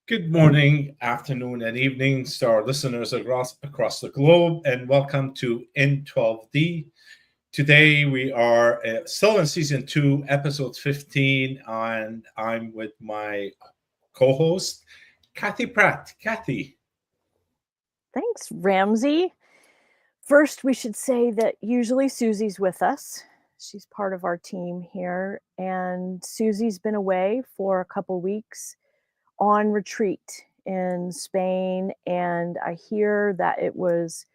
Good morning, afternoon, and evening to our listeners across the globe, and welcome to in12d. Today we are still in season 2, episode 15, and I'm with my co-host, Kathy Pratt. Kathy. Thanks, Ramzi. First, we should say that usually Suzi's with us. She's part of our team here, and Suzi's been away for a couple weeks on retreat in Spain, and I hear that it was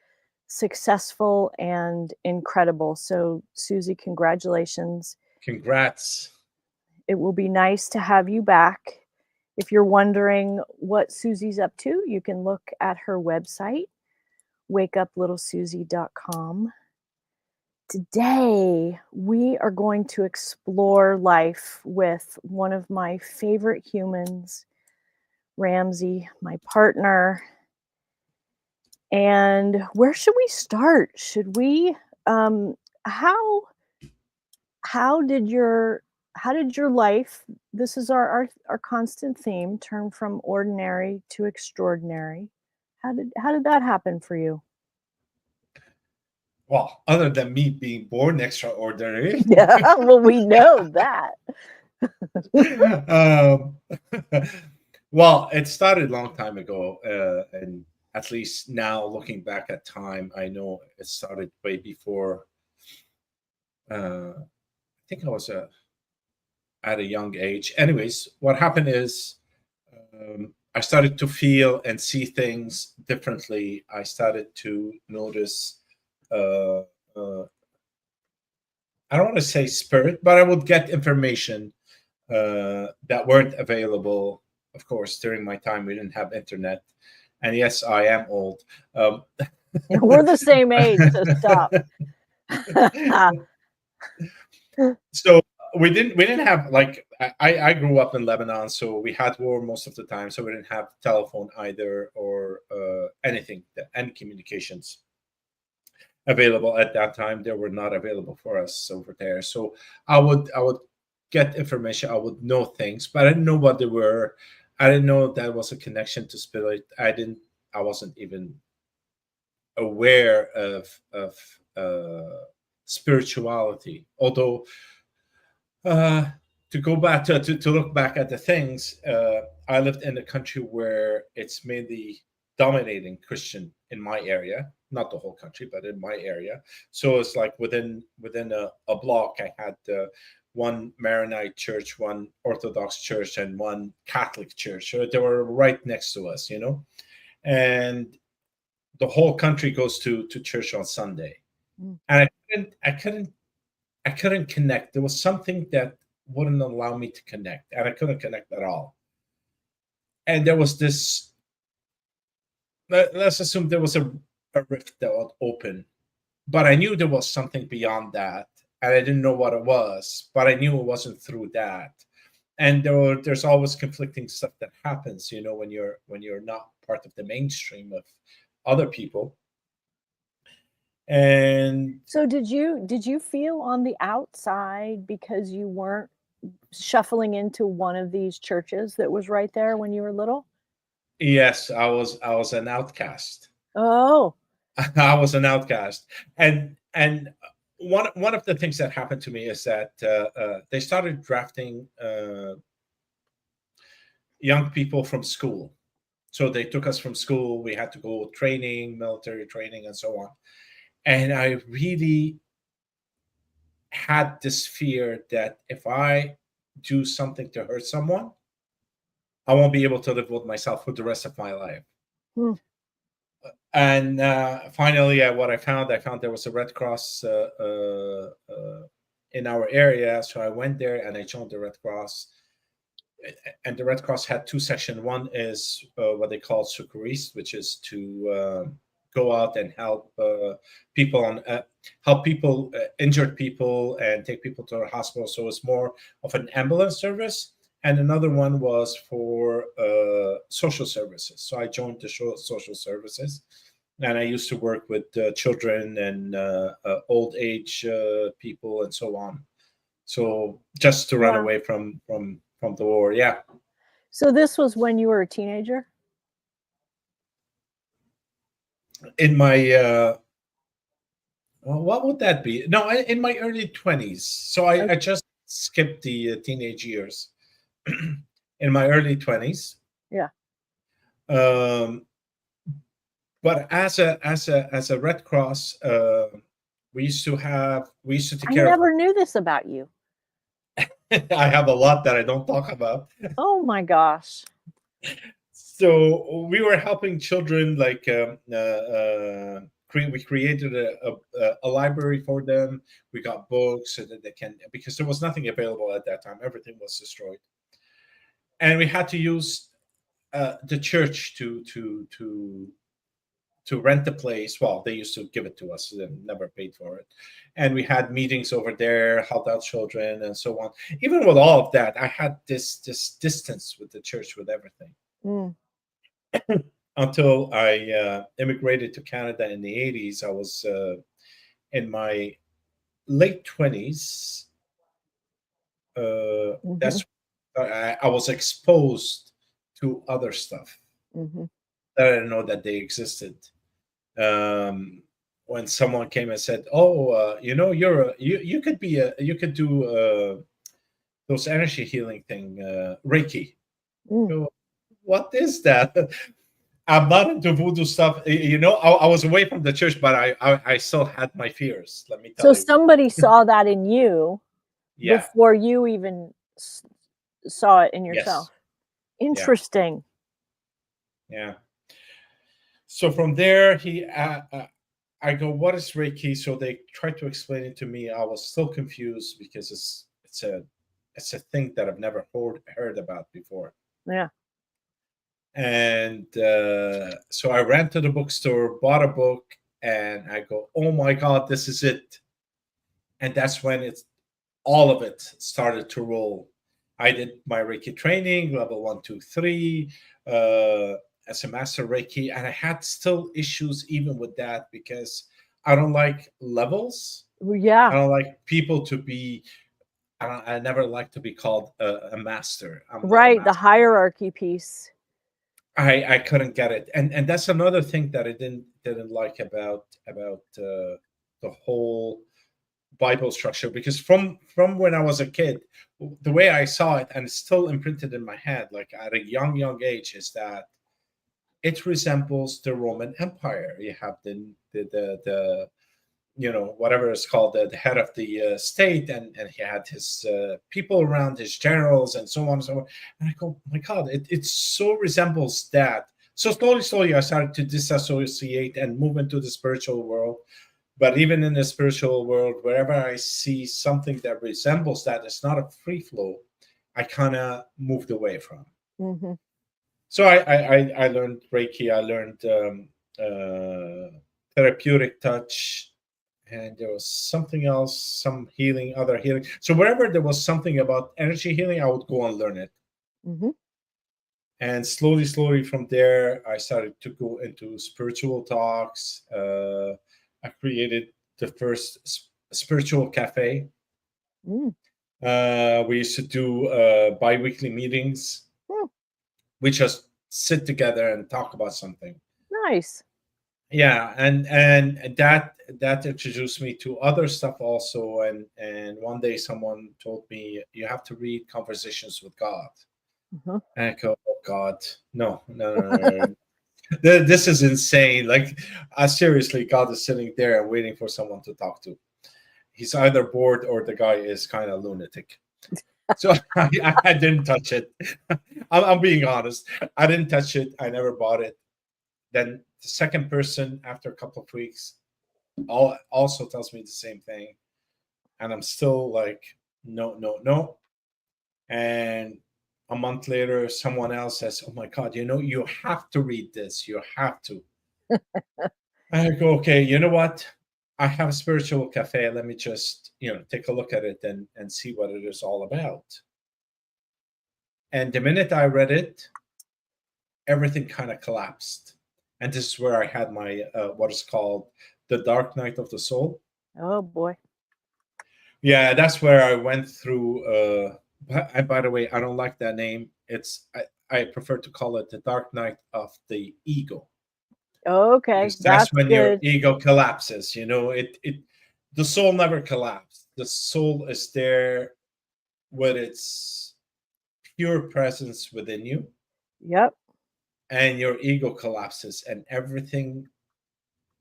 successful and incredible. So, Suzi, congratulations. Congrats. It will be nice to have you back. If you're wondering what Suzi's up to, you can look at her website, wakeuplittlesuzi.com. Today, we are going to explore life with one of my favorite humans, Ramzi, my partner. And where should we start? Should we how did your life, this is our constant theme, turn from ordinary to extraordinary? How did that happen for you? Well, other than me being born extraordinary. Yeah, well, we know that. um, well, it started a long time ago, and at least now, looking back at time, I know it started way before. I think I was at a young age. Anyways, what happened is I started to feel and see things differently. I started to notice. I don't want to say spirit, but I would get information that weren't available. Of course, during my time, we didn't have internet, and yes, I am old. We're the same age, so stop. So we didn't have, like, I grew up in Lebanon, so we had war most of the time, so we didn't have telephone either, or anything, any communications available at that time. They were not available for us over there. So I would get information, I would know things, but I didn't know what they were. I didn't know that was a connection to spirit. I wasn't even aware of spirituality. Although to go back to look back at the things, I lived in a country where it's mainly dominating Christian in my area, not the whole country, but in my area. So it's like within a block, I had one Maronite church, one Orthodox church, and one Catholic church. So they were right next to us, and the whole country goes to church on Sunday. And I couldn't connect. There was something that wouldn't allow me to connect, and I couldn't connect at all. And there was this. Let's assume there was a rift that would open, but I knew there was something beyond that, and I didn't know what it was, but I knew it wasn't through that. And there's always conflicting stuff that happens, when you're not part of the mainstream of other people. And So did you feel on the outside because you weren't shuffling into one of these churches that was right there when you were little? yes, I was an outcast. Oh, I was an outcast, and one of the things that happened to me is that they started drafting young people from school. So they took us from school. We had to go training, military training, and so on. And I really had this fear that if I do something to hurt someone, I won't be able to live with myself for the rest of my life. hmm. And finally, what I found there was a Red Cross in our area. So I went there and I joined the Red Cross. And the Red Cross had two sections. One is what they call secouriste, which is to go out and help people, injured people, and take people to the hospital. So it's more of an ambulance service. And another one was for social services. So I joined the social services, and I used to work with children and old age people and so on. So just to run Yeah. away from the war, yeah. So this was when you were a teenager? In my well, what would that be? No, in my early 20s. So I just skipped the teenage years. In my early 20s. Yeah. But as a Red Cross, we used to take I care never knew this about you. I have a lot that I don't talk about. Oh my gosh. So we were helping children, like we created a library for them. We got books so that they can, because there was nothing available at that time. Everything was destroyed, and we had to use the church to rent the place. Well, they used to give it to us, they never paid for it. And we had meetings over there, helped out children and so on. Even with all of that, I had this distance with the church, with everything. Until I immigrated to Canada in the 80s. I was in my late 20s. That's I was exposed to other stuff that I didn't know that they existed. When someone came and said, "Oh, you could do those energy healing thing, Reiki." So, what is that? I'm not into voodoo stuff. I was away from the church, but I still had my fears. Let me tell you. So somebody saw that in you before you even saw it in yourself. Yes. Interesting. Yeah. So from there, I go, "What is Reiki?" So they tried to explain it to me. I was still confused because it's a thing that I've never heard about before. Yeah. And so I ran to the bookstore, bought a book, and I go, "Oh my God, this is it!" And that's when all of it started to roll. I did my Reiki training, level 1, 2, 3. As a master Reiki, and I had still issues even with that, because I don't like levels. Yeah. I don't like people to be, I never like to be called a master. Right, the hierarchy piece. I couldn't get it. And that's another thing that I didn't like about the whole Bible structure, because from when I was a kid, the way I saw it, and it's still imprinted in my head, like at a young age, is that it resembles the Roman Empire. You have the whatever it's called, the head of the state, and he had his people around, his generals, and so on and so on. And I go, "Oh my God, it so resembles that." So slowly, I started to disassociate and move into the spiritual world. But even in the spiritual world, wherever I see something that resembles that, it's not a free flow, I kind of moved away from. So I learned Reiki. I learned therapeutic touch, and there was something else, some healing, other healing. So wherever there was something about energy healing, I would go and learn it. And slowly from there, I started to go into spiritual talks. I created the first spiritual cafe. We used to do bi-weekly meetings. We just sit together and talk about something. Nice. Yeah, and that introduced me to other stuff also. And one day someone told me, "You have to read Conversations with God." And I go, "Oh God, no. This is insane. Like, seriously, God is sitting there and waiting for someone to talk to. He's either bored or the guy is kind of lunatic." So I didn't touch it. I'm being honest. I didn't touch it. I never bought it. Then the second person, after a couple of weeks, also tells me the same thing. And I'm still like, no. And a month later, someone else says, "Oh my God, you have to read this. You have to." I go, "Okay, you know what? I have a spiritual cafe. Let me just, take a look at it and see what it is all about." And the minute I read it, everything kind of collapsed. And this is where I had my, what is called the dark night of the soul. Oh boy. Yeah, that's where I went through. And by the way, I don't like that name. I prefer to call it the dark night of the ego, Okay, because that's that's when your good. ego collapses. The soul never collapsed. The soul is there with its pure presence within you, Yep. and your ego collapses, and everything,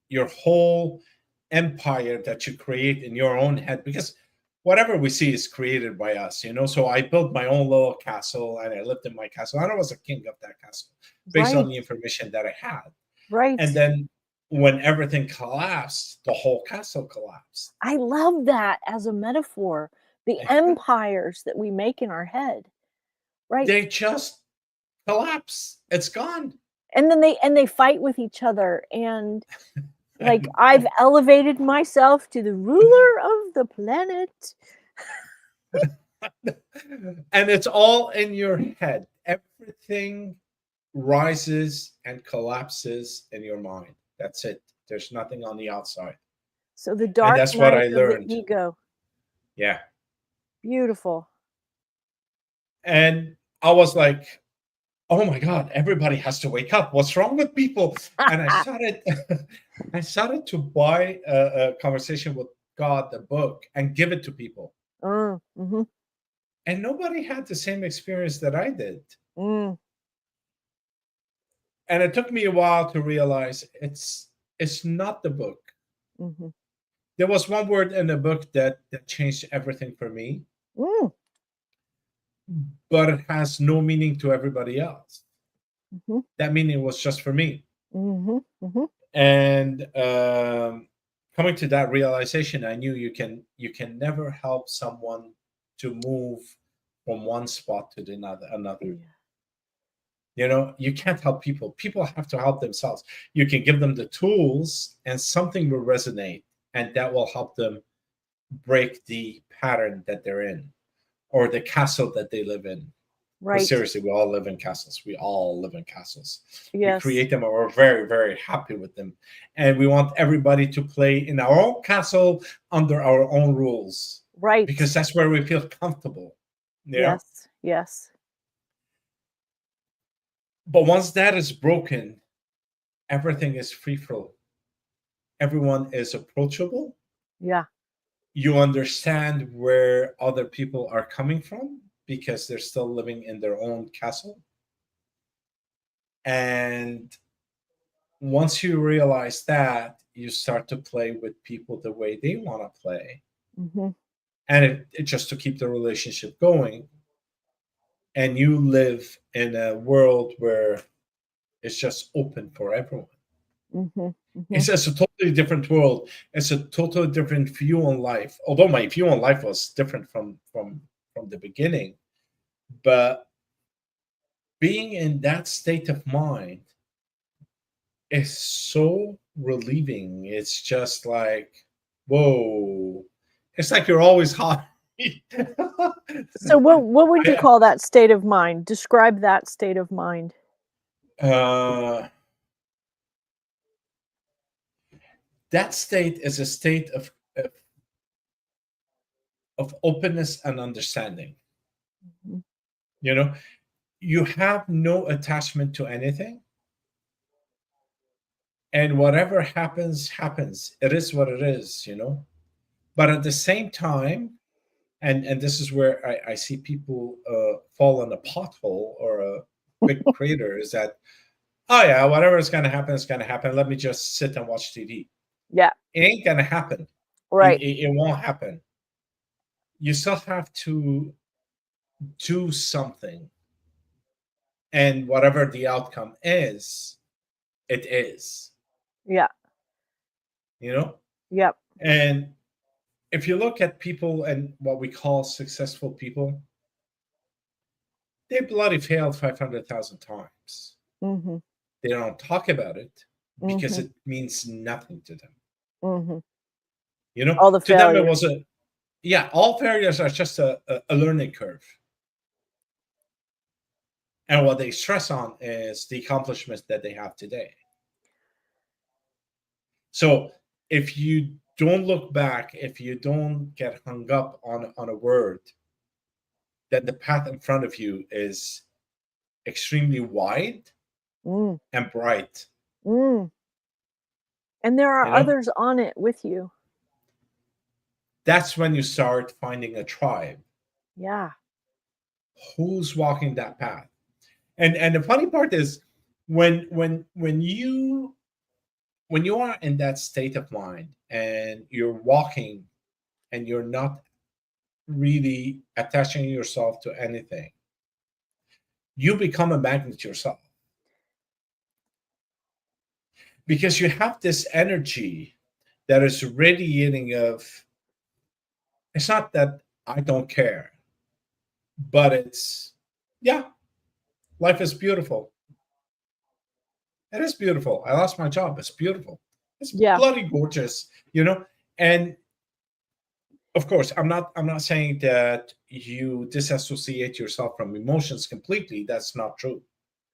your whole empire that you create in your own head, because whatever we see is created by us. So I built my own little castle, and I lived in my castle, and I was a king of that castle based on Right. the information that I had. Right. And then when everything collapsed, the whole castle collapsed. I love that as a metaphor. The empires that we make in our head. Right. They just collapse. It's gone. And then they fight with each other, and like, And, I've elevated myself to the ruler of the planet. and it's all in your head. Everything rises and collapses in your mind. That's it. There's nothing on the outside. So the And dark that's what night I of the learned. ego. Yeah. Beautiful. And I was like, oh my God, everybody has to wake up. What's wrong with people? And I started I started to buy a Conversation with God, the book, and give it to people. Mm-hmm. And nobody had the same experience that I did. Mm. And it took me a while to realize it's not the book. Mm-hmm. There was one word in the book that changed everything for me, Mm. but it has no meaning to everybody else. Mm-hmm. That meaning was just for me. Mm-hmm. Mm-hmm. And coming to that realization, I knew you can never help someone to move from one spot to another. Yeah. You can't help people. People have to help themselves. You can give them the tools, and something will resonate, and that will help them break the pattern that they're in, or the castle that they live in. Because Right. seriously, we all live in castles. We all live in castles. We Yes. create them, and we're very, very happy with them. And we want everybody to play in our own castle under our own rules, Right. because that's where we feel comfortable. Yes. Yes. But once that is broken, everything is free flow. Everyone is approachable. Yeah. You understand where other people are coming from because they're still living in their own castle. And once you realize that, you start to play with people the way they want to play. Mm-hmm. And it just to keep the relationship going. And you live in a world where it's just open for everyone. Mm-hmm. Mm-hmm. It's a totally different world. It's a totally different view on life. Although my view on life was different from the beginning, but being in that state of mind is so relieving. It's just like, whoa. It's like you're always high. So what would you call that state of mind? Describe that state of mind. That state is a state of openness and understanding. Mhm. You have no attachment to anything, and whatever happens. It is what it is. But at the same time, and this is where I see people fall in a pothole or a big crater, is that, oh yeah, whatever is going to happen is going to happen. Let me just sit and watch TV. Yeah. It ain't going to happen. Right. It won't happen. You still have to do something, and whatever the outcome is, it is. Yeah. Yep. And if you look at people and what we call successful people, they bloody failed 500,000 times. Mm-hmm. They don't talk about it because Mm-hmm. it means nothing to them. Mm-hmm. You know, All the to them, it failures. was all failures are just a learning curve. And what they stress on is the accomplishments that they have today. So if you don't look back, if you don't get hung up on a word, then the path in front of you is extremely wide Mm. and bright. Mm. And there are You know, others on it with you. that's when you start finding a tribe Yeah. who's walking that path. And the funny part is when you are in that state of mind and you're walking and you're not really attaching yourself to anything, you become a magnet yourself because you have this energy that is radiating of, it's not that I don't care, but it's, yeah, life is beautiful. It is beautiful. I lost my job. It's beautiful. It's Yeah. bloody gorgeous, you know. And of course, I'm not saying that you disassociate yourself from emotions completely. That's not true.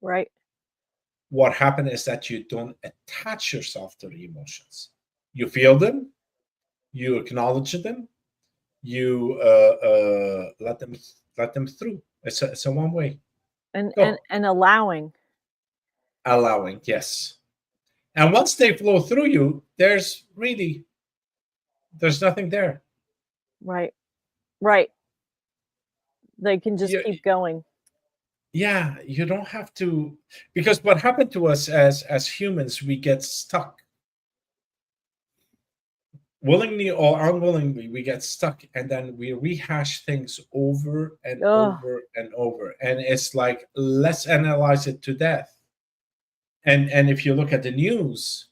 Right. What happened is that you don't attach yourself to the emotions. You feel them, you acknowledge them, you let them through. It's a one way. Go. And allowing. Allowing, yes. And once they flow through you, there's nothing there. Right. Right. They can just You, keep going. yeah, you don't have to, because what happened to us as humans, we get stuck. Willingly or unwillingly, we get stuck, and then we rehash things over and Oh, over and over, and it's like, let's analyze it to death. And if you look at the news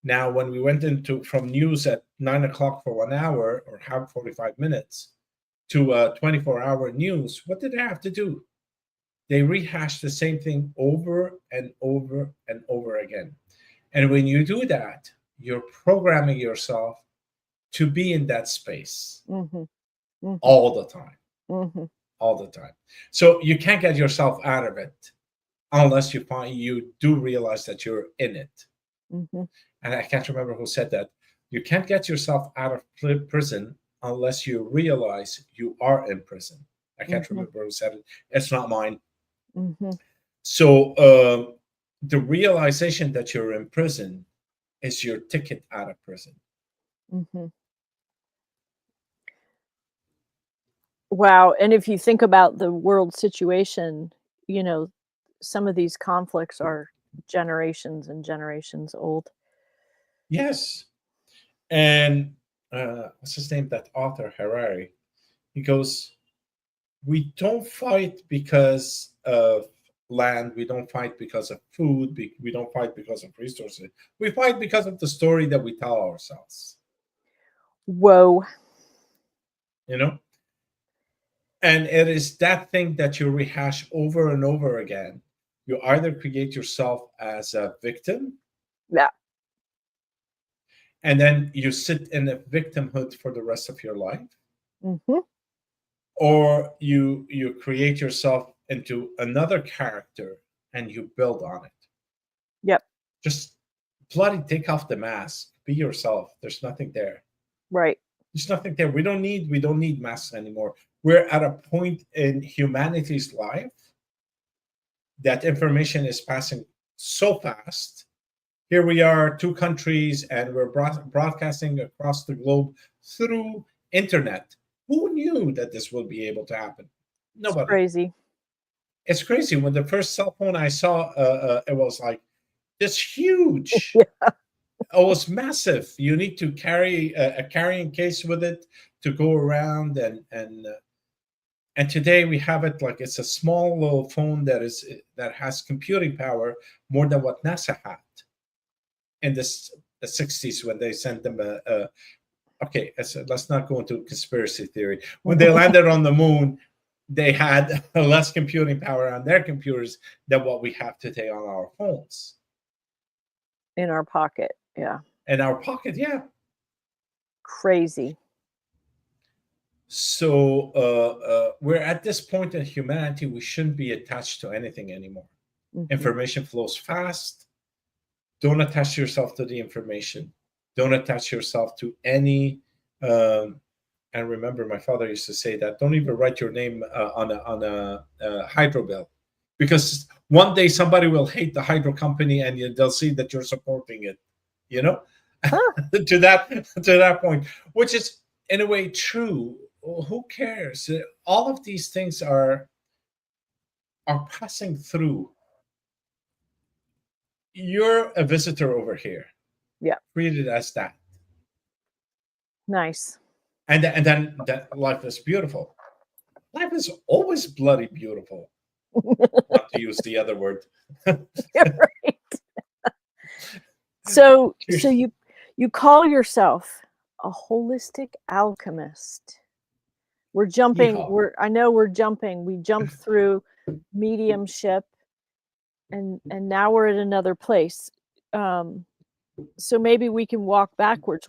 now, when we went into from news at 9 o'clock for 1 hour or have 45 minutes to 24-hour news, what did they have to do? They rehash the same thing over and over and over again. And when you do that, you're programming yourself to be in that space mm-hmm, mm-hmm, all the time, mm-hmm, all the time. So you can't get yourself out of it unless you do realize that you're in it. mm-hmm. And I can't remember who said that. You can't get yourself out of prison unless you realize you are in prison. I can't Mm-hmm. remember who said it. It's not mine. Mm-hmm. So the realization that you're in prison is your ticket out of prison. Mm-hmm. Wow. And if you think about the world situation, you know, some of these conflicts are generations and generations old. Yes. And what's his name? That author, Harari. He goes, we don't fight because of land. We don't fight because of food. We don't fight because of resources. We fight because of the story that we tell ourselves. Whoa. You know, and it is that thing that you rehash over and over again. You either create yourself as a victim, Yeah. and then you sit in a victimhood for the rest of your life, Mm-hmm. or you create yourself into another character and you build on it. Yep. Just bloody take off the mask, be yourself. There's nothing there. Right. There's nothing there. We don't need masks anymore. We're at a point in humanity's life that information is passing so fast. Here we are, two countries, and we're broadcasting across the globe through internet. Who knew that this will be able to happen? It's Nobody. crazy. It's crazy. When the first cell phone I saw, it was like this huge. Yeah. It was massive. You need to carry a carrying case with it to go around, and today we have it like it's a small little phone that has computing power more than what NASA had in the 60s when they sent them a okay, let's not go into conspiracy theory. When they landed on the moon, they had less computing power on their computers than what we have today on our phones. In our pocket. Yeah. In our pocket, yeah. Crazy. So we're at this point in humanity, we shouldn't be attached to anything anymore. Mm-hmm. Information flows fast. Don't attach yourself to the information. Don't attach yourself to any. And remember, my father used to say that don't even write your name on a hydro bill, because one day somebody will hate the hydro company and they'll see that you're supporting it, you know. to that point, which is in a way true. Who cares? All of these things are passing through. You're a visitor over here. Yeah. Treat it as that. Nice. And then that life is beautiful. Life is always bloody beautiful. Not to use the other word. Right. So you call yourself a holistic alchemist. We're jumping. Yeehaw. I know we're jumping. We jumped through mediumship, and now we're at another place. So maybe we can walk backwards.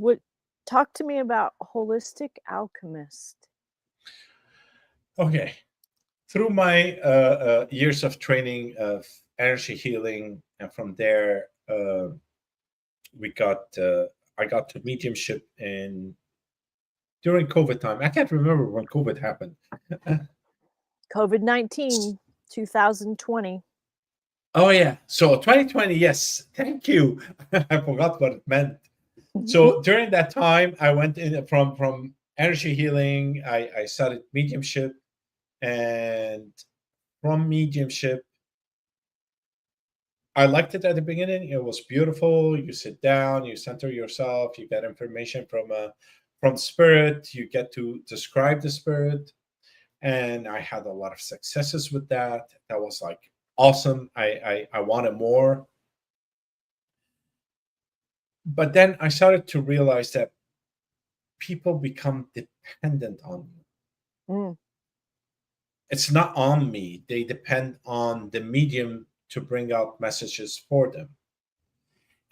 Talk to me about holistic alchemist. Okay. Through my years of training of energy healing, and from there, I got to mediumship during COVID time. I can't remember when COVID happened. COVID-19, 2020. Oh yeah, so 2020. Yes, thank you. I forgot what it meant. So during that time, I went in from energy healing. I studied mediumship, and from mediumship, I liked it at the beginning. It was beautiful. You sit down, you center yourself, you get information from spirit. You get to describe the spirit, and I had a lot of successes with that. That was like awesome. I wanted more, but then I started to realize that people become dependent on me. Mm. It's not on me. They depend on the medium to bring out messages for them.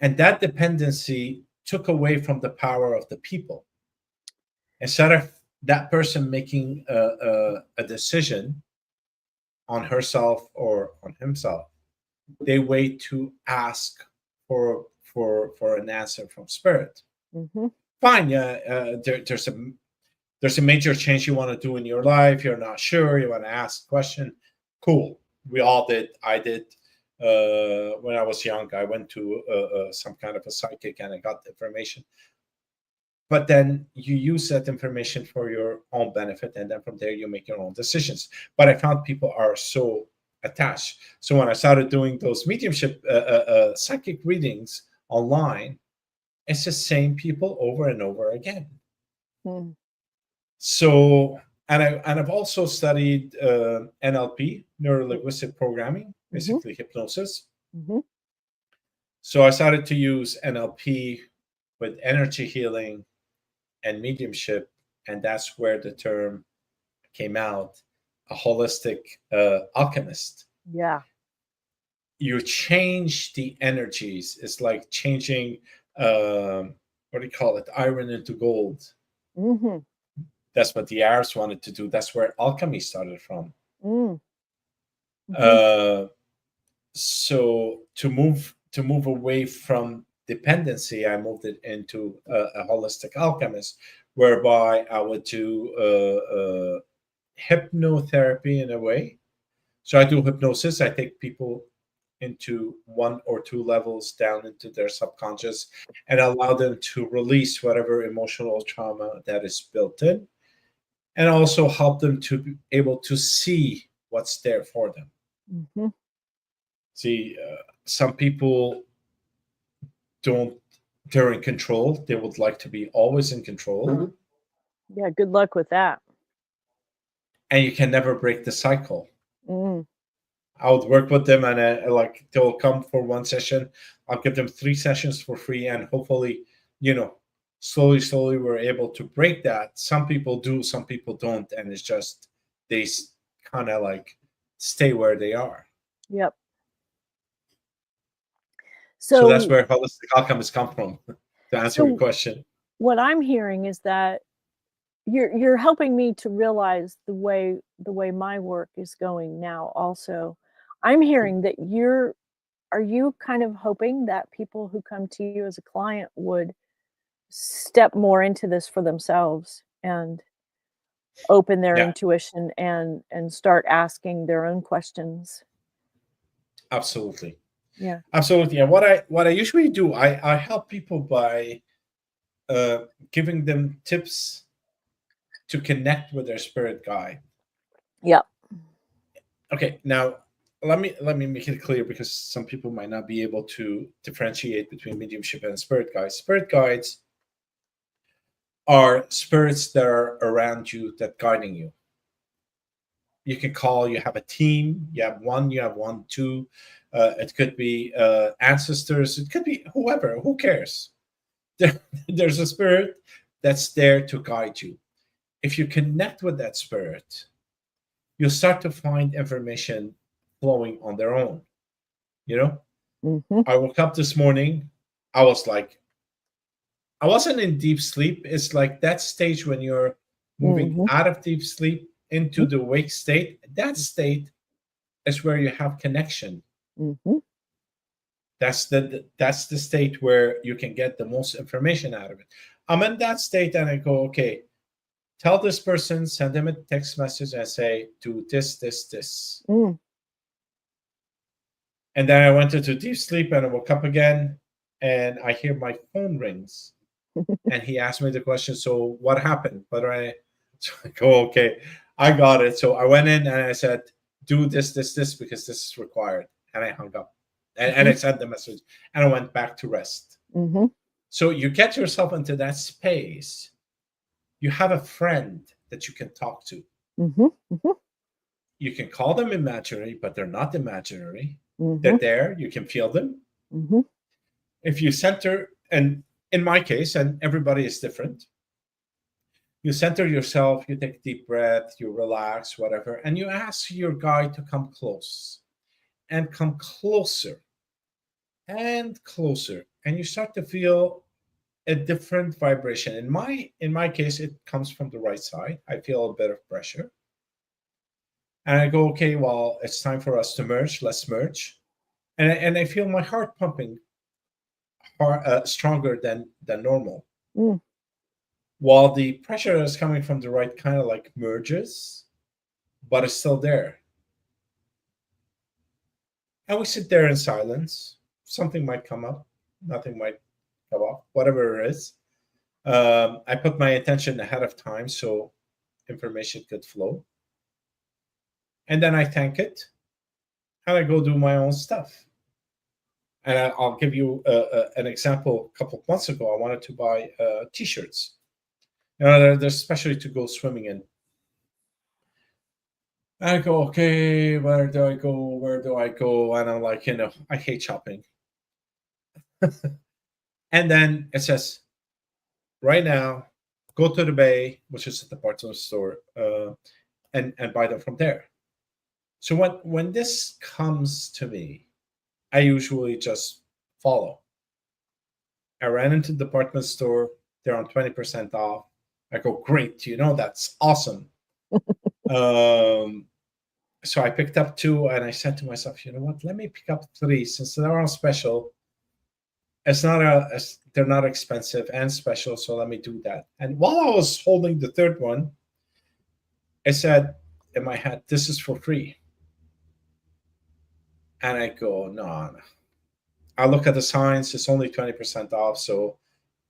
And that dependency took away from the power of the people. Instead of that person making a decision on herself or on himself, they wait to ask for an answer from spirit. Mm-hmm. Fine, yeah. There's a major change you want to do in your life. You're not sure. You want to ask a question. Cool. We all did. I did. When I was young, I went to some kind of a psychic and I got the information. But then you use that information for your own benefit, and then from there you make your own decisions. But I found people are so attached. So when I started doing those mediumship psychic readings online, it's the same people over and over again. Mm. So, and I've also studied NLP, neuro linguistic programming, basically hypnosis. Mm-hmm. So I started to use NLP with energy healing and mediumship, and that's where the term came out, a holistic alchemist. Yeah. You change the energies. It's like changing, what do you call it, iron into gold. Mm-hmm. That's what the Arabs wanted to do. That's where alchemy started from. Mm. Mm-hmm. So to move away from dependency, I moved it into a holistic alchemist, whereby I would do hypnotherapy in a way. So I do hypnosis. I take people into 1 or 2 levels down into their subconscious and allow them to release whatever emotional trauma that is built in, and also help them to be able to see what's there for them. Mm-hmm. See, some people they're in control. They would like to be always in control. Yeah, good luck with that. And you can never break the cycle. Mm. I would work with them, and like they'll come for 1 session. I'll give them 3 sessions for free, and hopefully, slowly we're able to break that. Some people do, some people don't, and it's just they kind of like stay where they are. Yep. So that's where holistic alchemists come from. To answer your question, what I'm hearing is that you're helping me to realize the way my work is going now. Also, I'm hearing that are you kind of hoping that people who come to you as a client would step more into this for themselves and open their Yeah. intuition and start asking their own questions? Absolutely. Yeah. Absolutely. And what I usually do, I help people by giving them tips to connect with their spirit guide. Yep. Okay, now let me make it clear, because some people might not be able to differentiate between mediumship and spirit guides. Spirit guides are spirits that are around you, that guiding you. You can call, you have a team, you have one, two. It could be ancestors, it could be whoever, who cares? There's a spirit that's there to guide you. If you connect with that spirit, you'll start to find information flowing on their own. You know, Mm-hmm. I woke up this morning, I was like, I wasn't in deep sleep. It's like that stage when you're moving Mm-hmm. out of deep sleep into the wake state. That state is where you have connection. Mm-hmm. That's the state where you can get the most information out of it. I'm in that state and I go, okay, tell this person, send them a text message and say, do this, this, this. Mm. And then I went into deep sleep and I woke up again and I hear my phone rings. And he asked me the question, so what happened? But so I go, okay, I got it. So I went in and I said, do this, this, this, because this is required. And I hung up. And I sent the message and I went back to rest. Mm-hmm. So you get yourself into that space. You have a friend that you can talk to. Mm-hmm. Mm-hmm. You can call them imaginary, but they're not imaginary. Mm-hmm. They're there. You can feel them. Mm-hmm. If you center, and in my case, and everybody is different, you center yourself, you take a deep breath, you relax, whatever, and you ask your guide to come close and come closer and closer. And you start to feel a different vibration. In my case, it comes from the right side. I feel a bit of pressure. And I go, okay, well, it's time for us to merge. Let's merge. And I feel my heart pumping stronger than normal. Mm. While the pressure is coming from the right, kind of like merges, but it's still there. And we sit there in silence. Something might come up, nothing might come up, whatever it is. I put my attention ahead of time so information could flow. And then I thank it and I go do my own stuff. And I'll give you an example. A couple of months ago, I wanted to buy t-shirts. You know, they're especially to go swimming in. And I go, okay, where do I go? Where do I go? And I'm like, I hate shopping. And then it says, right now, go to the Bay, which is a department store, and buy them from there. So when this comes to me, I usually just follow. I ran into the department store. They're on 20% off. I go, great. That's awesome. So I picked up two and I said to myself, you know what? Let me pick up three since they're on special. They're not expensive and special. So let me do that. And while I was holding the third one, I said in my head, this is for free. And I go, no. I look at the signs. It's only 20% off. So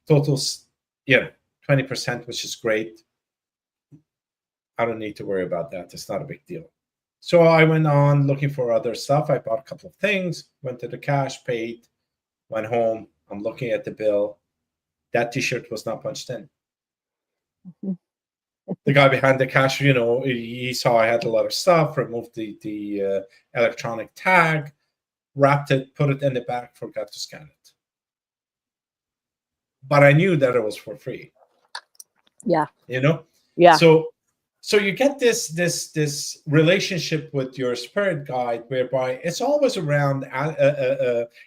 total's, 20%, which is great. I don't need to worry about that. It's not a big deal. So I went on looking for other stuff. I bought a couple of things, went to the cash, paid, went home. I'm looking at the bill. That t-shirt was not punched in. Mm-hmm. The guy behind the cash, he saw I had a lot of stuff, removed the electronic tag, wrapped it, put it in the bag, forgot to scan it. But I knew that it was for free. Yeah. Yeah. So you get this relationship with your spirit guide, whereby it's always around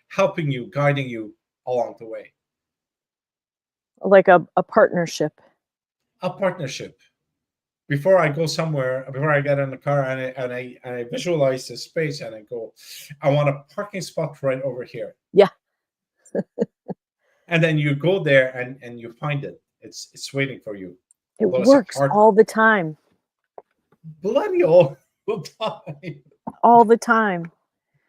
helping you, guiding you along the way. Like a partnership. A partnership. Before I go somewhere, before I get in the car and I visualize the space and I go, I want a parking spot right over here. Yeah. And then you go there and you find it. It's waiting for you. It works all the time. Bloody all the time. All the time.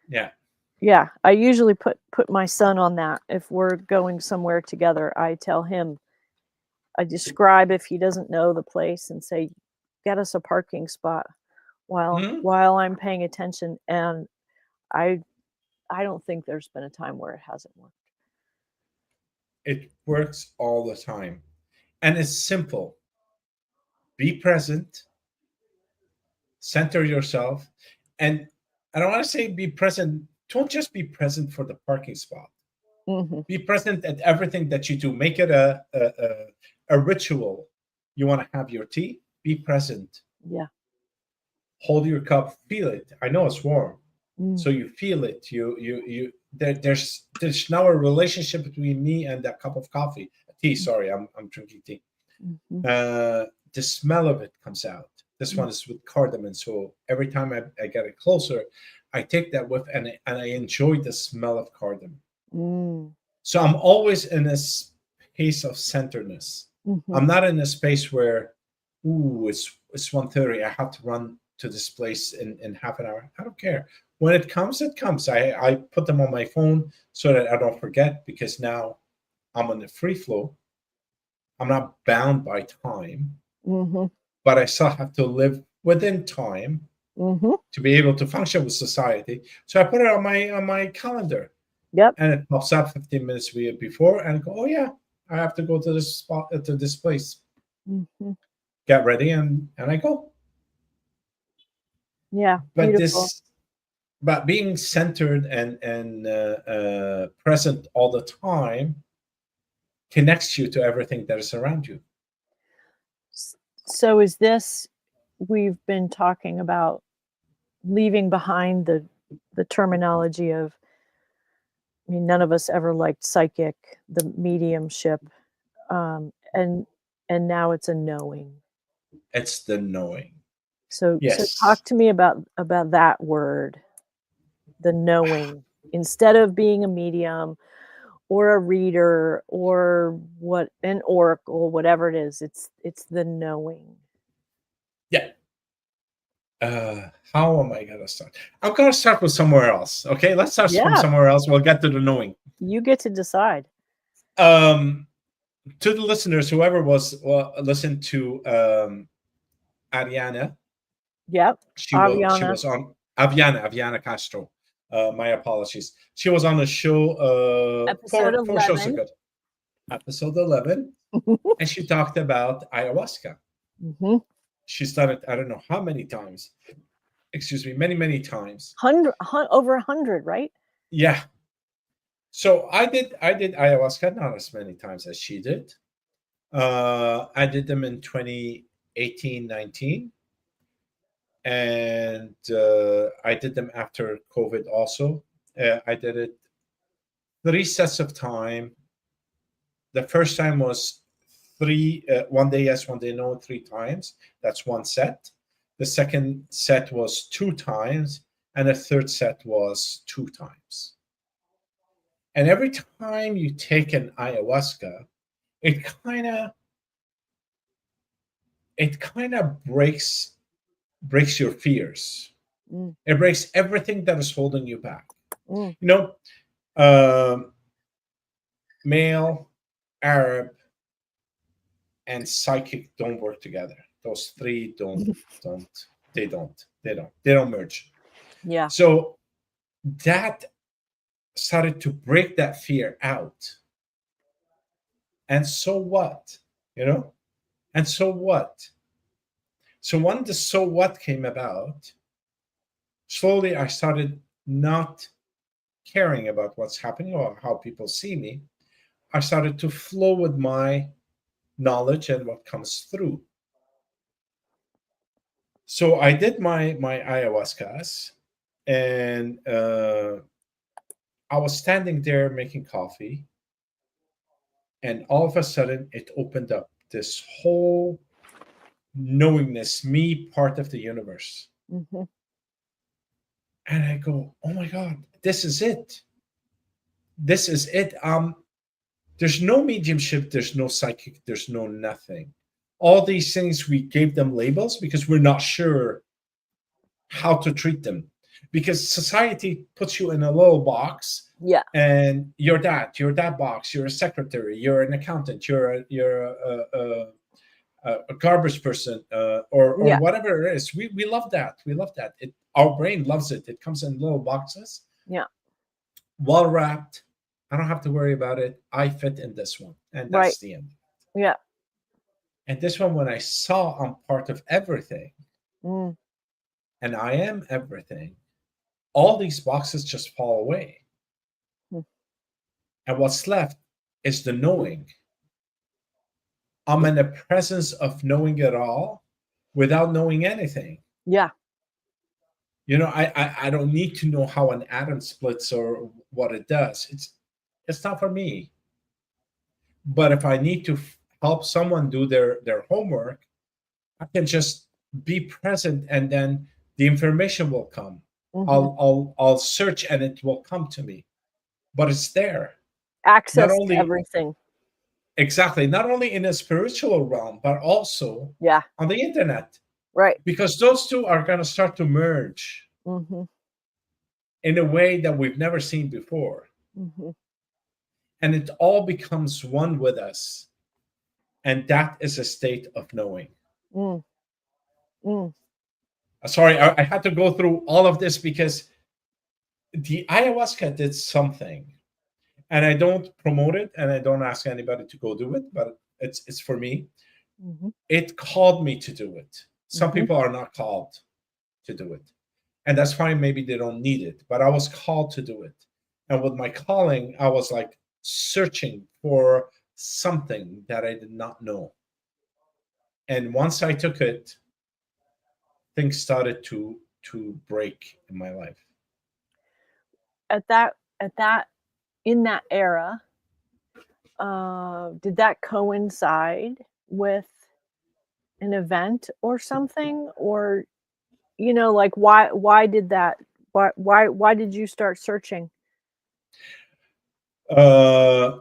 Yeah. Yeah, I usually put my son on that. If we're going somewhere together, I tell him, I describe if he doesn't know the place and say, get us a parking spot Mhm. while I'm paying attention. And I don't think there's been a time where it hasn't worked. It works all the time. And it's simple. Be present, center yourself. And I don't want to say be present. Don't just be present for the parking spot. Hmm. Be present at everything that you do. Make it a ritual. You want to have your tea? Be present. Yeah. Hold your cup, feel it. I know it's warm. Mm. So you feel it. There's now a relationship between me and that cup of coffee. Tea, sorry, I'm drinking tea. Mm-hmm. The smell of it comes out. This one is with cardamom. So every time I get it closer, I take that whiff and I enjoy the smell of cardamom. Mm. So I'm always in a space of centeredness. Mm-hmm. I'm not in a space where, ooh, it's 1:30. I have to run to this place in half an hour. I don't care. When it comes, it comes. I put them on my phone so that I don't forget, because now I'm on the free flow. I'm not bound by time, Mm-hmm. but I still have to live within time Mm-hmm. to be able to function with society. So I put it on my calendar, Yep. and it pops up 15 minutes before, and I go, oh yeah, I have to go to this spot, to this place. Mm-hmm. Get ready, and I go. Yeah. But Beautiful. being centered and present all the time connects you to everything that is around you. So is this, we've been talking about leaving behind the terminology of, I mean, none of us ever liked psychic, the mediumship, and now it's a knowing. It's the knowing. So Yes. talk to me about that word, the knowing, instead of being a medium or a reader or what, an oracle, whatever it is, it's the knowing. Yeah. How am I gonna start? I'm gonna start with somewhere else. Okay, let's start from Yeah, somewhere else. We'll get to the knowing. you get to decide. Um, to the listeners, whoever listened to Ariana, Yep. she Aviana. was on Aviana Castro. My apologies. She was on the show Episode four shows 11. ago, episode 11, and she talked about ayahuasca. Mm-hmm. She's done it. I don't know how many times. Excuse me, many times. Over 100, right? Yeah. So I did ayahuasca not as many times as she did. I did them in 2018, 19, and I did them after COVID also. I did it 3 sets of time. The first time was three, 1 day yes, 1 day no, 3 times. That's 1 set. The second set was 2 times, and the third set was 2 times. And every time you take an ayahuasca, it kind of breaks your fears. Mm. It breaks everything that is holding you back. Mm. You know, um, male, Arab, and psychic don't work together. Those three they don't merge. Yeah. So that started to break that fear out. And so what? You know? And so what? So when the so what came about, slowly I started not caring about what's happening or how people see me. I started to flow with my knowledge and what comes through. So I did my ayahuascas, and I was standing there making coffee, and all of a sudden it opened up this whole knowingness, me part of the universe. Mm-hmm. And I go, oh my God, this is it. This is it. There's no mediumship, there's no psychic, there's no nothing. All these things, we gave them labels because we're not sure how to treat them. because society puts you in a little box. Yeah. And you're that box. You're a secretary. You're an accountant. You're a garbage person, or Yeah. whatever it is. We love that. We love that. Our brain loves it. It comes in little boxes, Yeah. well wrapped. I don't have to worry about it. I fit in this one, and Right. that's the end. Yeah. And this one, when I saw I'm part of everything, Mm. and I am everything, all these boxes just fall away. Mm. And what's left is the knowing. I'm in the presence of knowing it all without knowing anything. Yeah. You know, I don't need to know how an atom splits or what it does. It's not for me. But if I need to help someone do their homework, I can just be present, and then the information will come. Mm-hmm. I'll search and it will come to me. But it's there. Access Not to only everything. exactly, not only in a spiritual realm, but also Yeah. on the internet. Right. Because those two are going to start to merge Mm-hmm. in a way that we've never seen before. Mm-hmm. And it all becomes one with us. And that is a state of knowing. Mm. Mm. Sorry, I had to go through all of this because the ayahuasca did something. And I don't promote it, and I don't ask anybody to go do it, but it's for me. Mm-hmm. It called me to do it. Some Mm-hmm. people are not called to do it. And that's fine. Maybe they don't need it, but I was called to do it. And with my calling, I was like searching for something that I did not know. And once I took it, things started to break in my life. At that in that era, did that coincide with an event or something? Or, you know, like why did that why did you start searching? Uh,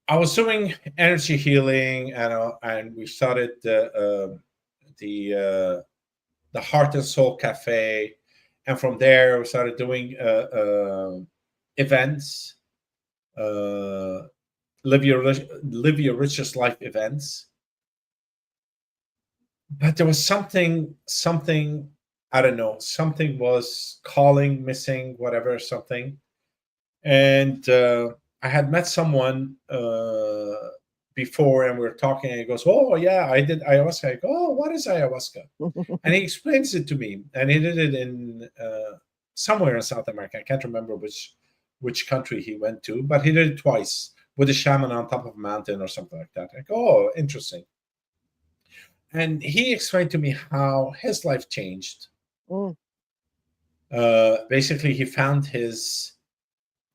I was doing energy healing, and we started the Heart and Soul Cafe, and from there we started doing events, uh, live your richest life events. But there was something I don't know, something was calling, missing, whatever, something. And I had met someone before, and we were talking, and he goes, "Oh yeah, I did ayahuasca." I go, "Oh, what is ayahuasca?" And he explains it to me, and he did it in somewhere in South America. I can't remember which country he went to, but he did it twice with a shaman on top of a mountain or something like that. I go, "Oh, interesting." And he explained to me how his life changed. Mm. Basically, he found his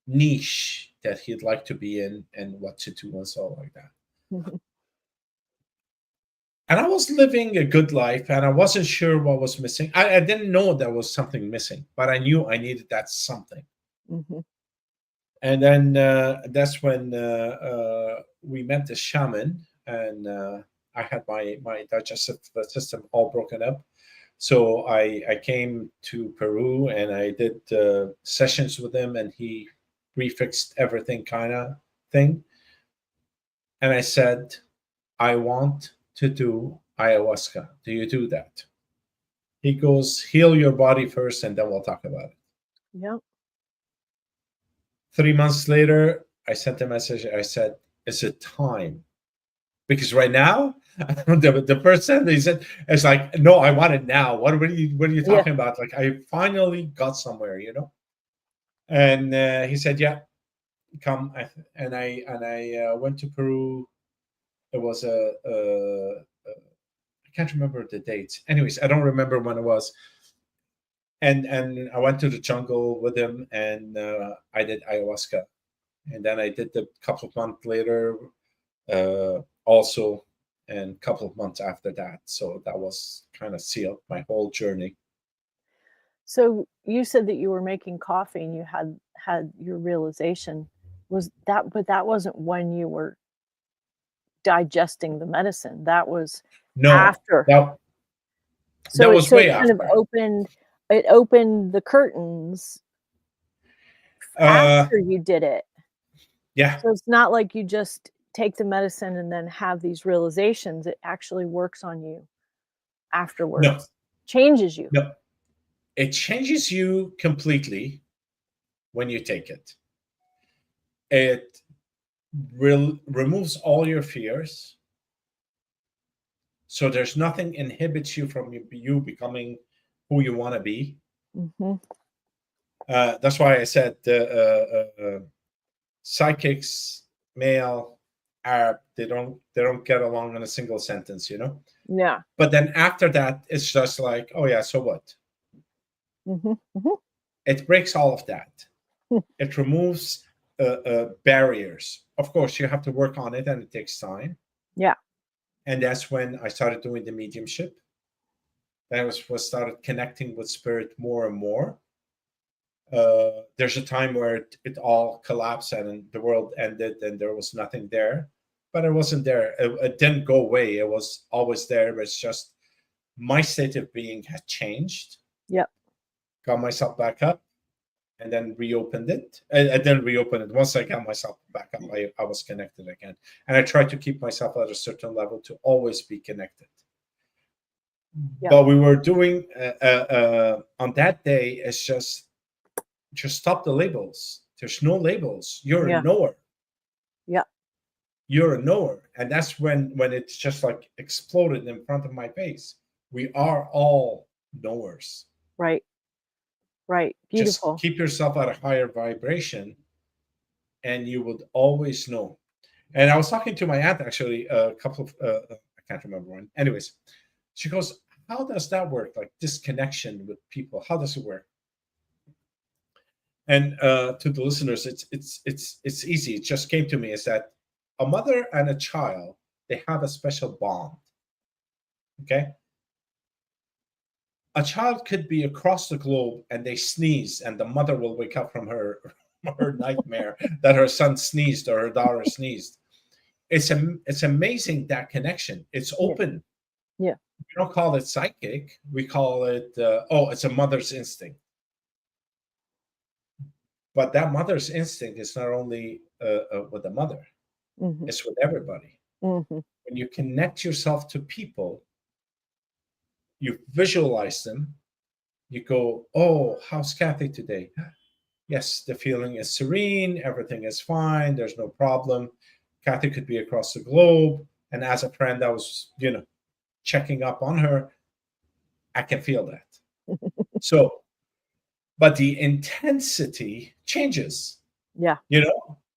niche that he'd like to be in and what to do and so like that. And I was living a good life, and I wasn't sure what was missing. I didn't know there was something missing, but I knew I needed that something. Mm-hmm. And then that's when we met the shaman, and I had my digestive system all broken up. So I came to Peru, and I did sessions with him, and he refixed everything, kind of thing. And I said, I want to do ayahuasca. Do you do that? He goes, heal your body first, and then we'll talk about it. Yep. 3 months later, I sent a message. I said, is it time? Because right now, the first sentence he said, it's like, no, I want it now. What are you Yeah. talking about? Like, I finally got somewhere, you know? And he said, yeah, come. And I went to Peru. It was I can't remember the dates. Anyways, I don't remember when it was. And I went to the jungle with him, and I did ayahuasca. And then I did the couple of months later also, and a couple of months after that. So that was kind of sealed my whole journey. So you said that you were making coffee and you had your realization. Was that, but that wasn't when you were digesting the medicine. That was No, after. that So was it way kind of after. opened it opened the curtains Uh, after you did it. yeah, So it's not like you just take the medicine and then have these realizations. It actually works on you no, afterwards, changes you. no. It changes you completely when you take it. It removes all your fears. So there's nothing inhibits you from you becoming who you want to be. Mhm. That's why I said psychics, male, Arab, they don't get along in a single sentence, you know. Yeah. But then after that, it's just like, oh yeah, so what? Mhm. Mhm. It breaks all of that. It removes barriers. Of course, you have to work on it, and it takes time. Yeah. And that's when I started doing the mediumship. Then I was started connecting with spirit more and more. There's a time where it all collapsed and the world ended and there was nothing there, but it wasn't there. It didn't go away. It was always there. But it's just my state of being had changed. Yep. Got myself back up and then reopened it. I didn't reopen it. Once I got myself back up, I was connected again. And I tried to keep myself at a certain level to always be connected. Yep. But we were doing on that day, it's just stop the labels. There's no labels. You're Yeah. a knower. Yep. You're a knower. And that's when it's just like exploded in front of my face. We are all knowers. Right. Right. Just Beautiful. keep yourself at a higher vibration and you would always know. And I was talking to my aunt actually a couple of I can't remember when. Anyways, she goes, "How does that work? Like this connection with people? How does it work?" And to the listeners, it's easy. It just came to me is that a mother and a child, they have a special bond. Okay, a child could be across the globe and they sneeze, and the mother will wake up from her her nightmare that her son sneezed or her daughter sneezed. It's amazing, that connection. It's Yeah. open. Yeah. We don't call it psychic. We call it it's a mother's instinct. But that mother's instinct is not only with the mother; Mhm. it's with everybody. Mhm. When you connect yourself to people, you visualize them. You go, "Oh, how's Kathy today?" Yes, the feeling is serene. Everything is fine. There's no problem. Kathy could be across the globe, and as a friend, I was, checking up on her. I can feel that. So, but the intensity changes. Yeah.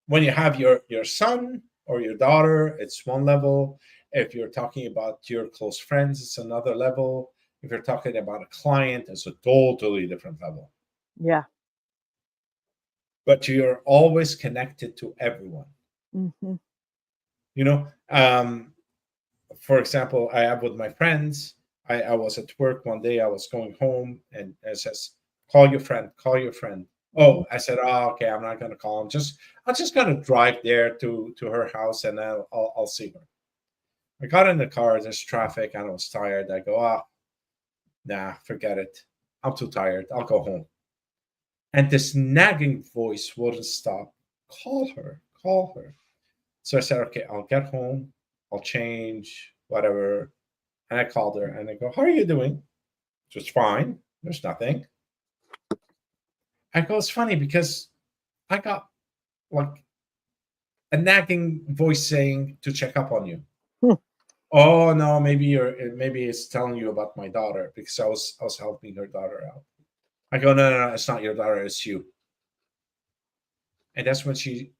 When you have your son or your daughter, it's one level. If you're talking about your close friends, it's another level. If you're talking about a client, it's a totally different level. Yeah. But you're always connected to everyone. Mhm. You know, for example, I have with my friends. I was at work one day. I was going home, and it says, "Call your friend. Call your friend." Mhm. Oh, I said, "Oh, okay. I'm not going to call him. I'm just going to drive there to her house, and I'll see her." I got in the car. There's traffic, and I was tired. I go, "Ah, nah, forget it. I'm too tired. I'll go home." And this nagging voice wouldn't stop. Call her. Call her. So I said, "Okay, I'll get home. I'll change, whatever." And I called her and I go, "How are you doing?" Just fine. There's nothing. I go, "It's funny because I got like a nagging voice saying to check up on you." Hmm. "Oh no, maybe it's telling you about my daughter because I was helping her daughter out." I go, "No, no, no, it's not your daughter, it's you." And that's when she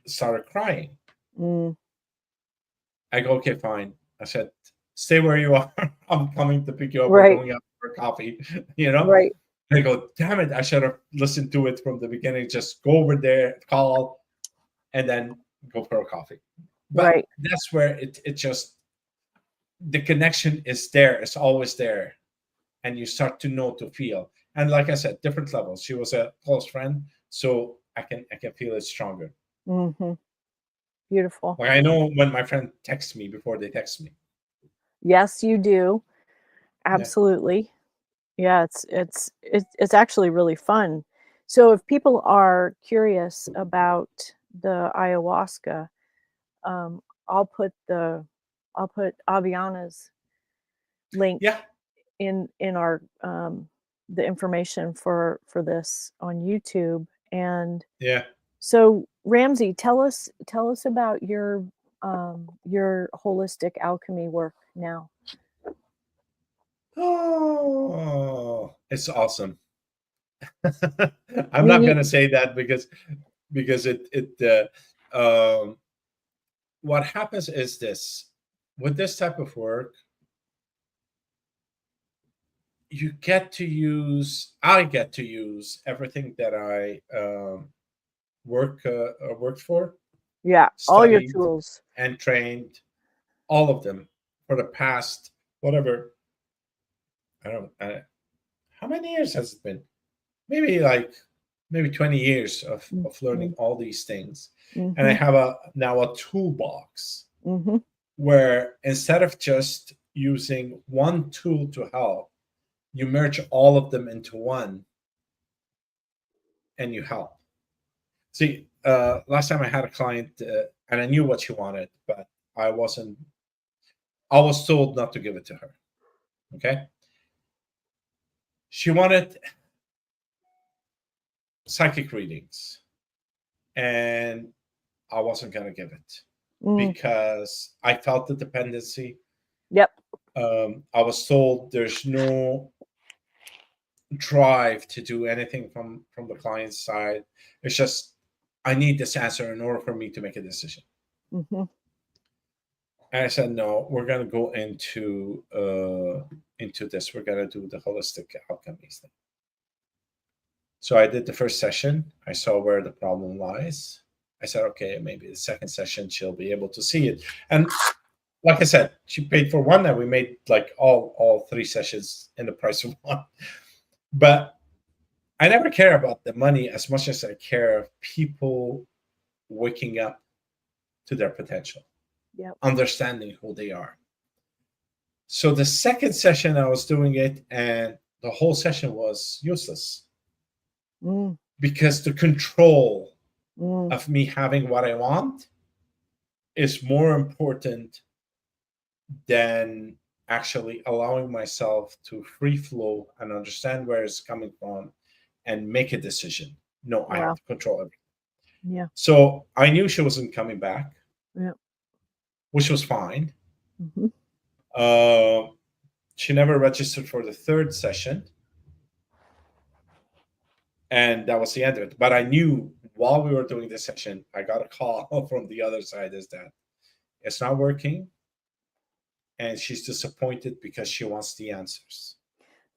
started crying. Mm. I go, "Okay, fine." I said, "Stay where you are. I'm coming to pick you up. We're Right. going out for coffee." you know? Right. And I go, "Damn it, I should have listened to it from the beginning. Just go over there, call, and then go for a coffee." But Right. that's where it just, the connection is there. It's always there. And you start to know, to feel. And like I said, different levels. She was a close friend, so I can feel it stronger. Mhm. Beautiful. Like I know when my friend texts me before they text me. Yes, you do. Yeah. Absolutely. Yeah, it's actually really fun. So if people are curious about the ayahuasca, um, I'll put Aviana's link Yeah, in our the information for this on YouTube. And yeah. so Ramsey, tell us about your holistic alchemy work now. Oh, it's awesome. I'm We not need gonna say that because what happens is this: with this type of work, I get to use everything that I worked for, yeah, all your studied, tools. and trained, all of them for the past whatever. I don't. How many years has it been? Maybe like maybe 20 years of learning Mhm, all these things. And I mhm, have now a toolbox mhm. where instead of just using one tool to help, you merge all of them into one and you help. See, last time I had a client and I knew what she wanted, but I wasn't, I was told not to give it to her. Okay. She wanted psychic readings and I wasn't going to give it Mm, because I felt the dependency. yep. I was told there's no drive to do anything from the client's side. It's just I need this answer in order for me to make a decision. Mhm. And I said no. We're gonna go into this. We're gonna do the holistic alchemy thing. So I did the first session. I saw where the problem lies. I said, okay, maybe the second session she'll be able to see it. And like I said, she paid for one, and we made like all three sessions in the price of one. But I never care about the money as much as I care of people waking up to their potential, Yep. understanding who they are. So the second session, I was doing it, and the whole session was useless Mm, because the control mm. of me having what I want is more important than actually allowing myself to free flow and understand where it's coming from and make a decision. No, I have Wow. to control everything. Yeah. So I knew she wasn't coming back, Yeah. which was fine. Mhm. Uh, she never registered for the third session, and that was the end of it. But I knew while we were doing this session, I got a call from the other side is that it's not working, and she's disappointed because she wants the answers.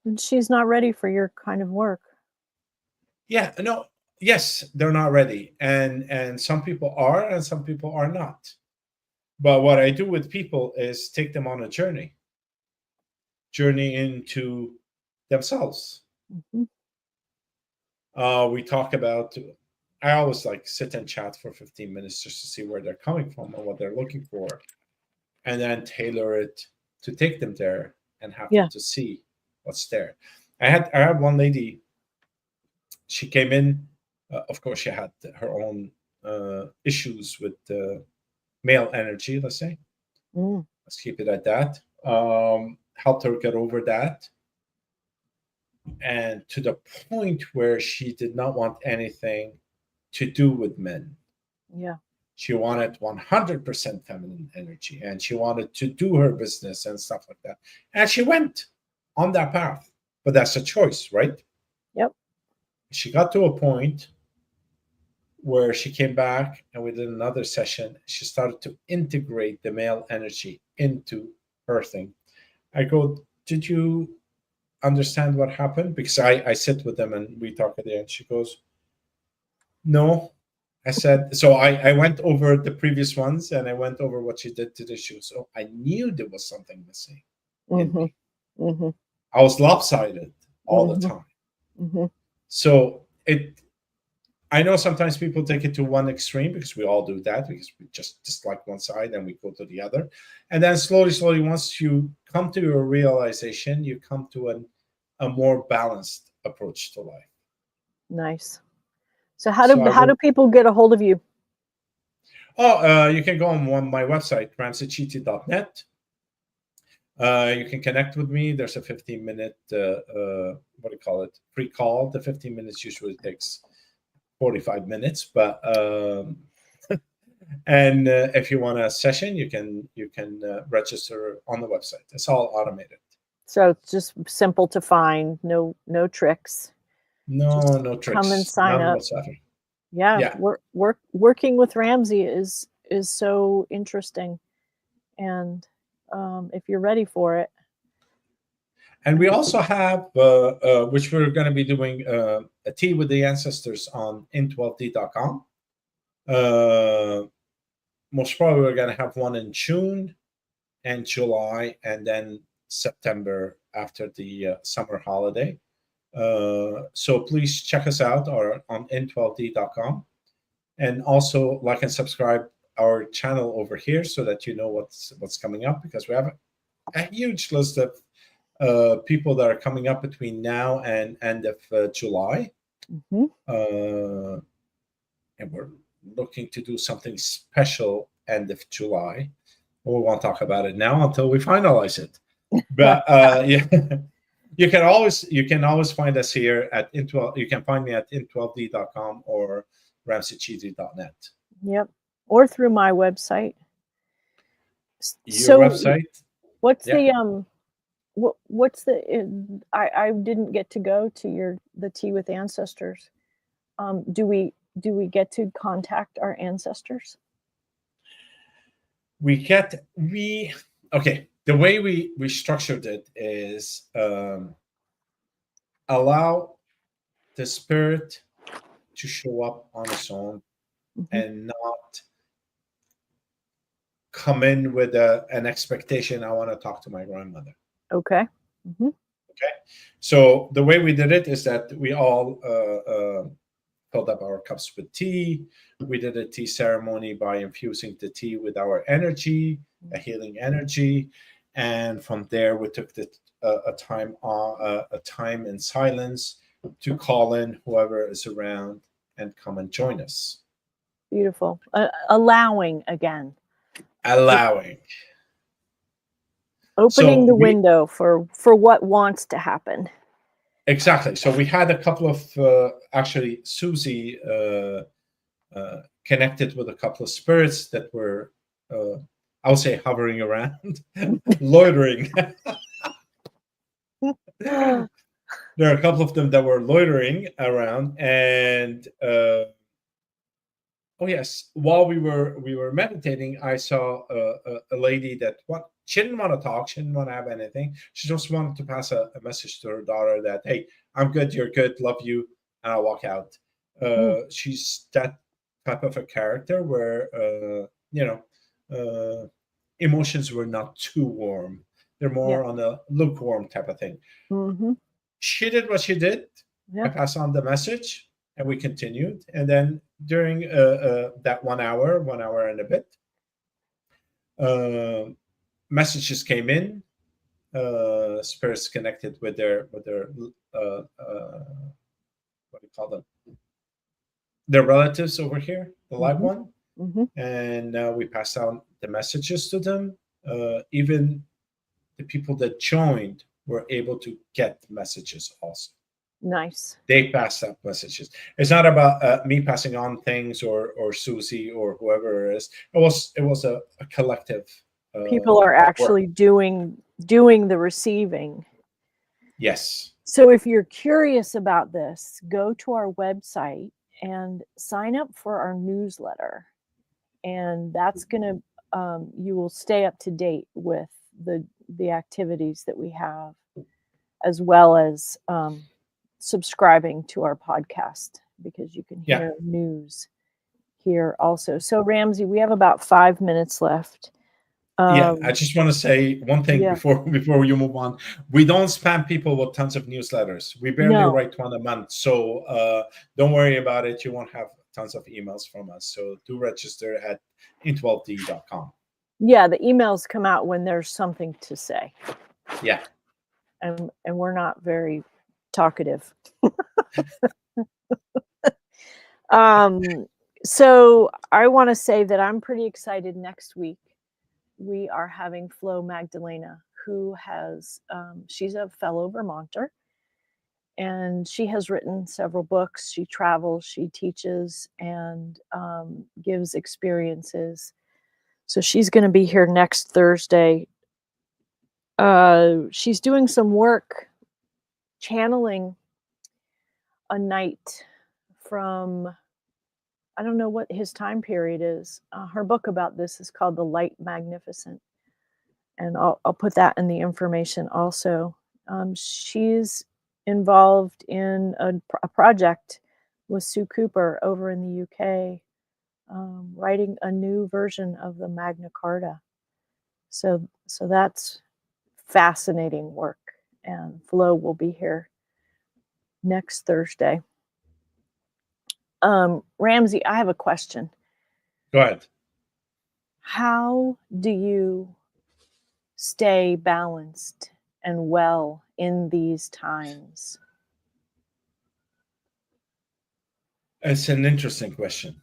And she's not ready for your kind of work. Yeah, no, yes, they're not ready, and some people are, and some people are not. But what I do with people is take them on a journey into themselves. Mhm. We talk about. I always like sit and chat for 15 minutes just to see where they're coming from and what they're looking for, and then tailor it to take them there and have them Yeah. to see what's there. I had one lady. She came in. Of course, she had her own issues with male energy. Let's say. Mm. Let's keep it at that. Helped her get over that, and to the point where she did not want anything to do with men. Yeah. She wanted 100% feminine energy and she wanted to do her business and stuff like that. And she went on that path. But that's a choice, right? Yep. She got to a point where she came back and we did another session. She started to integrate the male energy into her thing. I go, did you understand what happened? Because I sit with them and we talk at the end. She goes, no. I said, so I went over the previous ones and I went over what she did to the shoe. So I knew there was something missing in Mhm. me. Mhm. I was lopsided all the Mhm. time. Mhm. So I know sometimes people take it to one extreme because we all do that because we just dislike one side and we go to the other. And then slowly, once you come to your realization, you come to a more balanced approach to life. Nice. So how So do people get a hold of you? You can go on my website, ramzicheety.net. You can connect with me. There's a 15-minute, free call. The 15 minutes usually takes 45 minutes, but and if you want a session, you can register on the website. It's all automated. So it's just simple to find. No tricks. No tricks. Come and sign None up. whatsoever. Yeah. Working with Ramzi is so interesting, and if you're ready for it. And we also have, which we're going to be doing, a tea with the ancestors on in12d.com. Most probably we're going to have one in June and July, and then September after the summer holiday. So please check us out on in12d.com, and also like and subscribe our channel over here so that you know what's coming up, because we have a huge list of people that are coming up between now and end of July. And we're looking to do something special end of July. We won't talk about it now until we finalize it. But yeah, you can always find us here at in12. You can find me at in12d.com or ramzicheety.net. Yep, or through my website. Your website? What's the I didn't get to go to the Tea with Ancestors. Do we get to contact our ancestors? Okay. The way we structured it is allow the spirit to show up on its own, and not come in with an expectation. I want to talk to my grandmother. Okay. Okay. So the way we did it is that we all filled up our cups with tea. We did a tea ceremony by infusing the tea with our energy, a healing energy, and from there we took a time in silence to call in whoever is around and come and join us. Beautiful. Allowing again. Opening the window for what wants to happen. Exactly. So we had a couple of actually Suzi connected with a couple of spirits that were I would say hovering around, loitering. There are a couple of them that were loitering around, and oh yes, while we were meditating, I saw a lady that she didn't want to talk, she didn't want to have anything. She just wanted to pass a message to her daughter that, hey, I'm good, you're good, love you, and I'll walk out. She's that type of a character where emotions were not too warm. They're more on a lukewarm type of thing. She did what she did. I passed on the message, and we continued. And then during that 1 hour and a bit, messages came in. Spirits connected with their what do you call them? Their relatives over here, the live one. And we passed out the messages to them. Even the people that joined were able to get messages also. Nice. They pass out messages. It's not about me passing on things or Suzi or whoever it is. It was a collective. People are actually doing the receiving. Yes. So if you're curious about this, go to our website and sign up for our newsletter, and that's gonna you will stay up to date with the activities that we have, as well as subscribing to our podcast, because you can hear news here also. So Ramzi, we have about 5 minutes left. I just want to say one thing before you move on. We don't spam people with tons of newsletters. We barely write one a month. So don't worry about it. You won't have tons of emails from us. So do register at in12d.com. Yeah, the emails come out when there's something to say. Yeah. and we're not very talkative. So I want to say that I'm pretty excited. Next week we are having Flo Magdalena, who has she's a fellow Vermonter, and she has written several books. She travels, she teaches, and gives experiences. So she's going to be here next Thursday. She's doing some work channeling a knight from, I don't know what his time period is. Her book about this is called The Light Magnificent, and I'll put that in the information also. She's involved in a project with Sue Cooper over in the UK, writing a new version of the Magna Carta. So that's fascinating work, and Flo will be here next Thursday. Ramzi, I have a question. Go ahead. How do you stay balanced and well in these times? It's an interesting question.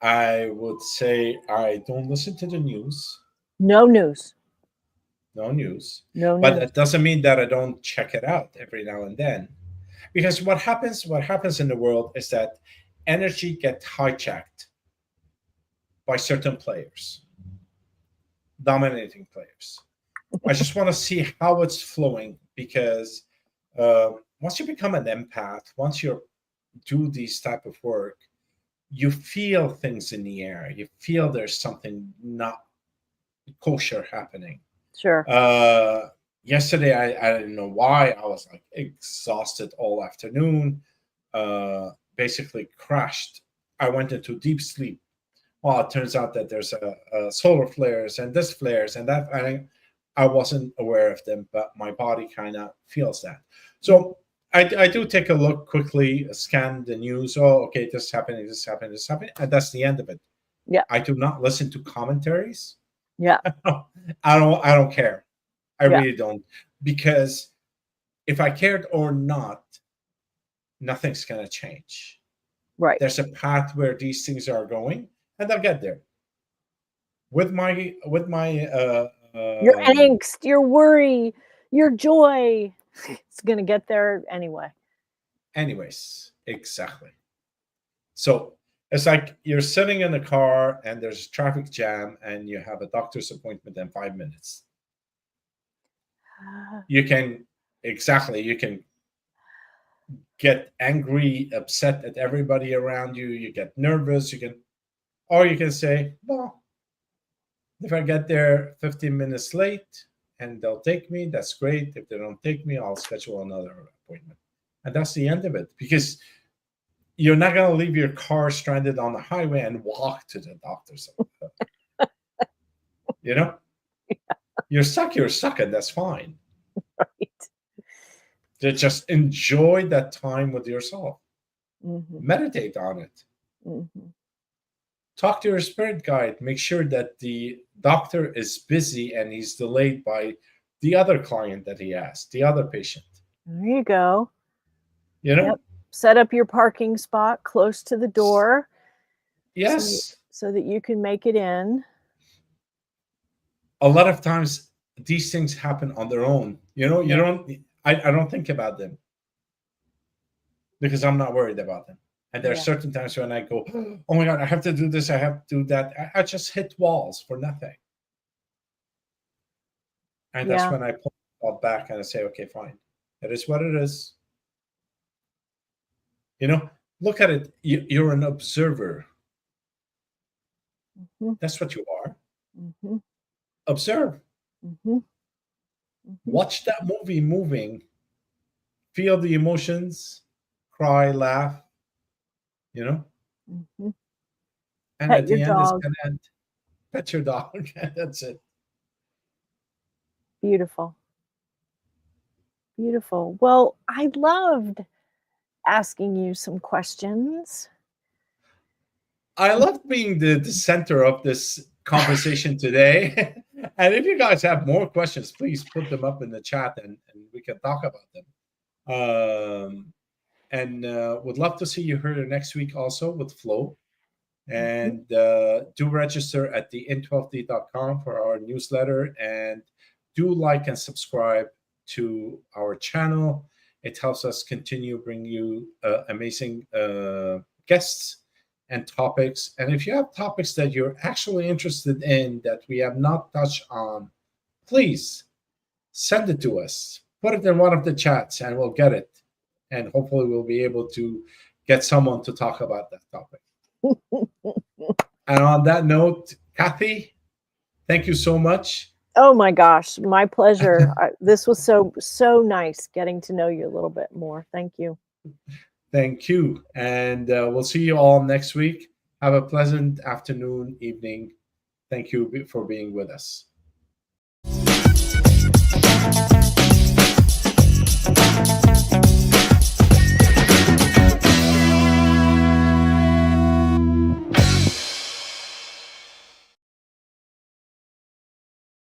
I would say I don't listen to the news. No news. No news. No But news. it doesn't mean that I don't check it out every now and then. Because what happens in the world is that energy gets hijacked by certain players, dominating players. I just want to see how it's flowing, because once you become an empath, once you do these type of work, you feel things in the air. You feel there's something not kosher happening. Sure. Yesterday, I didn't know why. I was like exhausted all afternoon, basically crashed. I went into deep sleep. Well, it turns out that there's a solar flares and this flares and that. I wasn't aware of them, but my body kind of feels that. So I do take a look quickly, scan the news. Oh, okay, this is happening, this is happening, this is happening, and that's the end of it. Yeah. I do not listen to commentaries. Yeah. I don't care. I Yeah. really don't, because if I cared or not, nothing's gonna change. Right. There's a path where these things are going, and I'll get there. With my your angst, your worry, your joy, it's gonna get there anyway. Anyways, exactly. So it's like you're sitting in a car and there's a traffic jam and you have a doctor's appointment in 5 minutes. You can get angry, upset at everybody around you. You get nervous. Or you can say, well, if I get there 15 minutes late and they'll take me, that's great. If they don't take me, I'll schedule another appointment. And that's the end of it, because you're not going to leave your car stranded on the highway and walk to the doctor's. You know, you're stuck, and that's fine. Right. To just enjoy that time with yourself. Mm-hmm. Meditate on it. Mm-hmm. Talk to your spirit guide. Make sure that the doctor is busy and he's delayed by the other client that he has, the other patient. There you go. You know? Yep. Set up your parking spot close to the door. Yes. So that you can make it in. A lot of times these things happen on their own. You know, I don't think about them because I'm not worried about them. And there are certain times when I go, oh my God, I have to do this, I have to do that. I just hit walls for nothing. And that's when I pull myself back and I say, okay, fine. It is what it is. You know, look at it. You're an observer. Mm-hmm. That's what you are. Mm-hmm. Observe. Mm-hmm. Mm-hmm. Watch that movie moving. Feel the emotions. Cry, laugh. You know? Mm-hmm. And Pet at the end, dog. it's going to end. Pet your dog. That's it. Beautiful. Beautiful. Well, I loved asking you some questions. I loved being the center of this conversation today. And if you guys have more questions, please put them up in the chat and we can talk about them. And would love to see you here next week also with Flo. And do register at the in12d.com for our newsletter, and do like and subscribe to our channel. It helps us continue bring you amazing guests and topics. And if you have topics that you're actually interested in that we have not touched on, please send it to us. Put it in one of the chats and we'll get it. And hopefully we'll be able to get someone to talk about that topic. And on that note, Kathy, thank you so much. Oh my gosh, my pleasure. This was so nice getting to know you a little bit more. Thank you. Thank you. And we'll see you all next week. Have a pleasant afternoon, evening. Thank you for being with us.